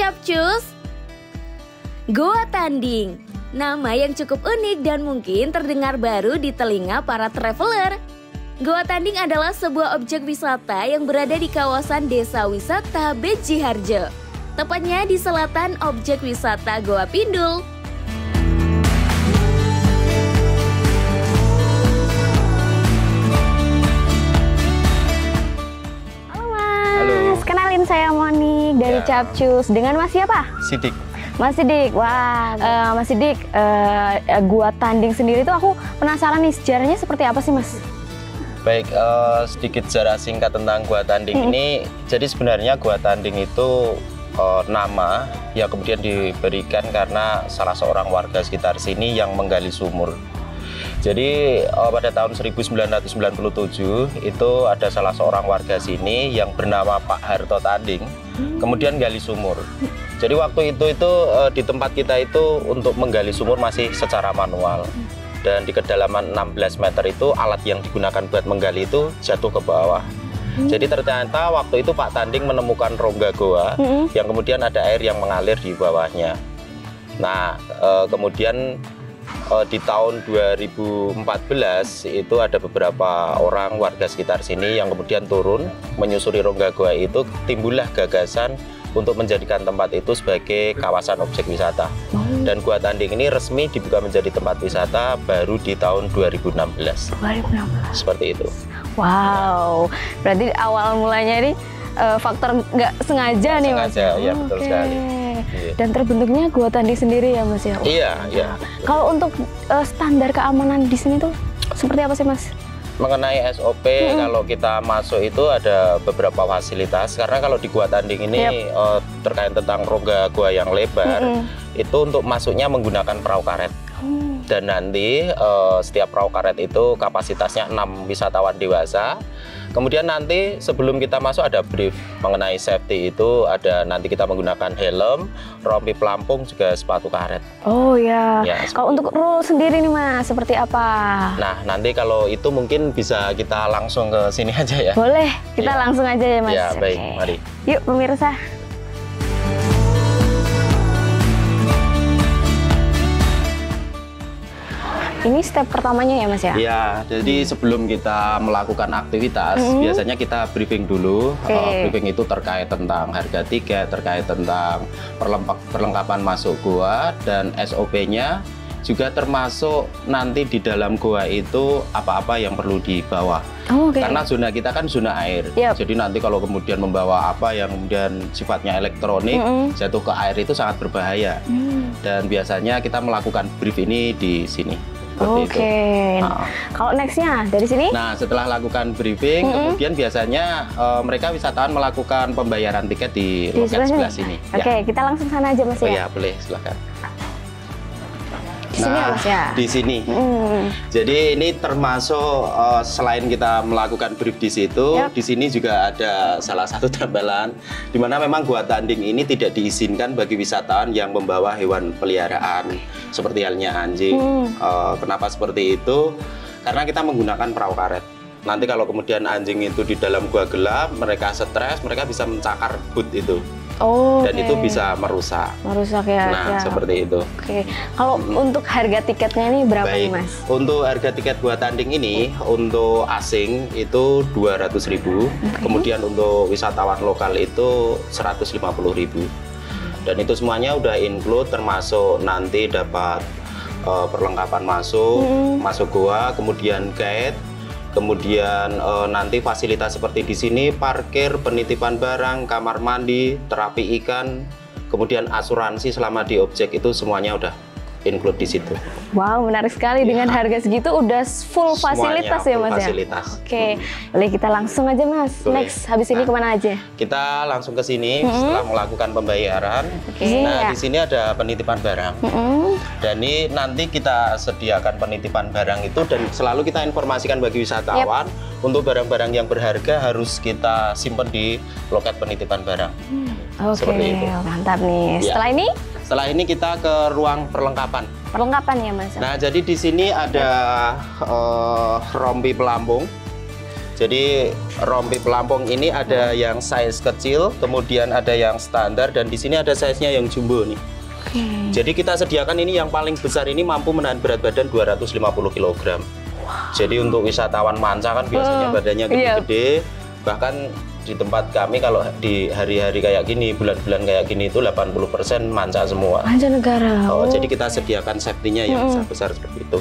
Capcus. Goa Tanding, nama yang cukup unik dan mungkin terdengar baru di telinga para traveler. Goa Tanding adalah sebuah objek wisata yang berada di kawasan Desa Wisata Beji Harjo, tepatnya di selatan objek wisata Goa Pindul. Kenalin, saya Monik dari Capcus. Dengan Mas siapa? Sidik. Mas Sidik. Wah, Mas Sidik, Goa Tanding sendiri tuh aku penasaran nih, sejarahnya seperti apa sih, Mas? Baik, sedikit sejarah singkat tentang Goa Tanding ini. Jadi sebenarnya Goa Tanding itu nama yang kemudian diberikan karena salah seorang warga sekitar sini yang menggali sumur. Jadi pada tahun 1997 itu ada salah seorang warga sini yang bernama Pak Harto Tanding, kemudian gali sumur. Jadi waktu itu di tempat kita itu untuk menggali sumur masih secara manual, dan di kedalaman 16 meter itu alat yang digunakan buat menggali itu jatuh ke bawah. Jadi ternyata waktu itu Pak Tanding menemukan rongga goa yang kemudian ada air yang mengalir di bawahnya. Nah, kemudian di tahun 2014 itu ada beberapa orang warga sekitar sini yang kemudian turun menyusuri rongga goa itu, timbullah gagasan untuk menjadikan tempat itu sebagai kawasan objek wisata. Dan Goa Tanding ini resmi dibuka menjadi tempat wisata baru di tahun 2016. 2016. Seperti itu. Wow, berarti awal mulanya ini faktor nggak sengaja nih, Mas? Sengaja, ya betul sekali. Dan terbentuknya Goa Tanding sendiri ya, Mas ya? Iya, iya. Kalau untuk standar keamanan di sini tuh seperti apa sih, Mas? Mengenai SOP, kalau kita masuk itu ada beberapa fasilitas. Karena kalau di Goa Tanding ini terkait tentang rongga goa yang lebar, itu untuk masuknya menggunakan perahu karet. Dan nanti setiap perahu karet itu kapasitasnya 6 wisatawan dewasa. Kemudian nanti sebelum kita masuk ada brief mengenai safety, itu ada nanti kita menggunakan helm, rompi pelampung, juga sepatu karet. Oh ya. Kalau untuk rule sendiri nih, Mas, seperti apa? Nah, nanti kalau itu mungkin bisa kita langsung ke sini aja ya. Boleh, kita langsung aja ya, Mas. Ya, baik, mari. Yuk pemirsa. Ini step pertamanya ya, Mas ya? Iya, jadi sebelum kita melakukan aktivitas, biasanya kita briefing dulu. Briefing itu terkait tentang harga tiket, terkait tentang perlengkapan masuk goa, dan SOP-nya juga termasuk nanti di dalam goa itu apa-apa yang perlu dibawa. Karena zona kita kan zona air. Jadi nanti kalau kemudian membawa apa yang kemudian sifatnya elektronik, jatuh ke air itu sangat berbahaya. Dan biasanya kita melakukan brief ini di sini. Kalau nextnya dari sini? Nah, setelah lakukan briefing, kemudian biasanya mereka wisatawan melakukan pembayaran tiket di loket sebelah sini. Kita langsung sana aja, Mas ya? Oh ya, boleh, silakan. Di sini ya, Mas ya? Di sini. Jadi ini termasuk selain kita melakukan brief di situ, di sini juga ada salah satu tambalan, di mana memang Goa Tanding ini tidak diizinkan bagi wisatawan yang membawa hewan peliharaan seperti halnya anjing. Kenapa seperti itu? Karena kita menggunakan perahu karet. Nanti kalau kemudian anjing itu di dalam gua gelap, mereka stres, mereka bisa mencakar boot itu. Dan itu bisa merusak. Merusak ya. Nah, seperti itu. Kalau untuk harga tiketnya ini berapa nih, Mas? Untuk harga tiket Goa Tanding ini untuk asing itu 200.000. Kemudian untuk wisatawan lokal itu 150.000. Dan itu semuanya udah include, termasuk nanti dapat perlengkapan masuk goa, kemudian guide. Kemudian nanti fasilitas seperti di sini, parkir, penitipan barang, kamar mandi, terapi ikan, kemudian asuransi selama di objek itu semuanya udah include di situ. Wow, menarik sekali. Dengan harga segitu udah full fasilitas ya, Mas ya? Boleh kita langsung aja, Mas. Next, habis ini kemana aja? Kita langsung ke sini setelah melakukan pembayaran. Nah, di sini ada penitipan barang. Dan ini nanti kita sediakan penitipan barang itu, dan selalu kita informasikan bagi wisatawan untuk barang-barang yang berharga harus kita simpan di loket penitipan barang. Mantap nih. Setelah ini kita ke ruang perlengkapan. Perlengkapan ya, Mas? Nah, jadi di sini ada rompi pelampung. Jadi rompi pelampung ini ada yang size kecil, kemudian ada yang standar, dan di sini ada size-nya yang jumbo nih. Jadi kita sediakan ini yang paling besar ini mampu menahan berat badan 250 kg. Jadi untuk wisatawan manca kan biasanya badannya gede-gede, bahkan di tempat kami kalau di hari-hari kayak gini, bulan-bulan kayak gini itu 80% manca semua. Mancanegara. Jadi kita sediakan safety-nya yang besar-besar seperti itu.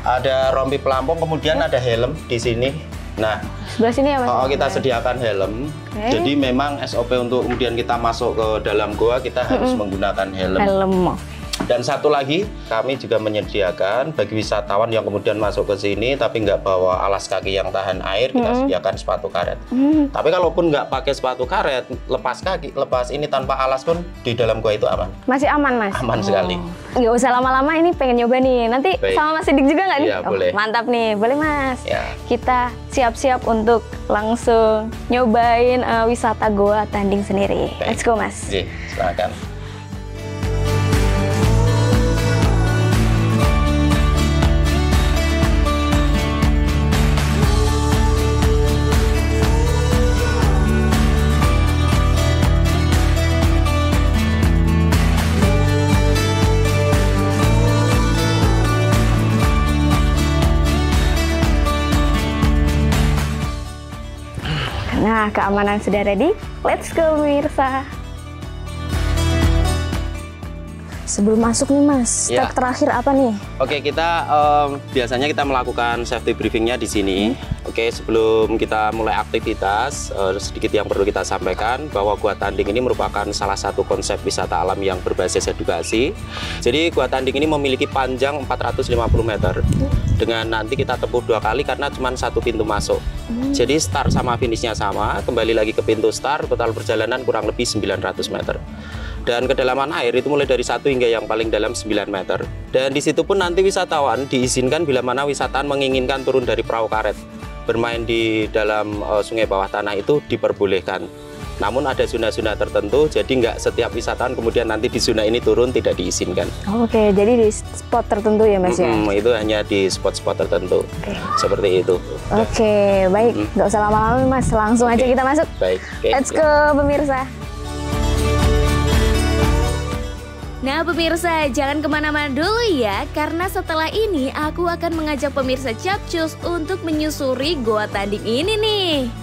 Ada rompi pelampung, kemudian ada helm di sini. Nah, sebelah sini ya Mas? Kita sediakan helm. Jadi memang SOP untuk kemudian kita masuk ke dalam goa kita harus menggunakan helm. Dan satu lagi, kami juga menyediakan bagi wisatawan yang kemudian masuk ke sini tapi nggak bawa alas kaki yang tahan air, kita sediakan sepatu karet. Tapi kalaupun nggak pakai sepatu karet, lepas kaki, lepas ini tanpa alas pun di dalam gua itu aman. Masih aman, Mas? Aman sekali. Nggak usah lama-lama, ini pengen nyoba nih. Nanti sama Mas Sidik juga nggak nih? Iya, boleh. Mantap nih, boleh Mas. Ya. Kita siap-siap untuk langsung nyobain wisata Goa Tanding sendiri. Let's go, Mas. Silakan. Nah, keamanan sudah ready. Let's go, pemirsa. Sebelum masuk nih Mas, step terakhir apa nih? Oke, kita biasanya kita melakukan safety briefingnya di sini. Oke, sebelum kita mulai aktivitas, sedikit yang perlu kita sampaikan bahwa Gua Tanding ini merupakan salah satu konsep wisata alam yang berbasis edukasi. Jadi Gua Tanding ini memiliki panjang 450 meter. Dengan nanti kita tempuh 2 kali karena cuma 1 pintu masuk. Jadi start sama finishnya sama, kembali lagi ke pintu start, total perjalanan kurang lebih 900 meter. Dan kedalaman air itu mulai dari 1 hingga yang paling dalam 9 meter. Dan di situ pun nanti wisatawan diizinkan bila mana wisatawan menginginkan turun dari perahu karet. Bermain di dalam sungai bawah tanah itu diperbolehkan. Namun ada zona-zona tertentu, jadi nggak setiap wisatawan kemudian nanti di zona ini turun tidak diizinkan. Oke, jadi di spot tertentu ya Mas ya? Itu hanya di spot-spot tertentu, seperti itu. Oke, baik. Nggak usah lama-lama Mas, langsung aja kita masuk. Baik. Let's go pemirsa. Nah pemirsa, jangan kemana-mana dulu ya, karena setelah ini aku akan mengajak pemirsa Capcus untuk menyusuri Goa Tanding ini nih.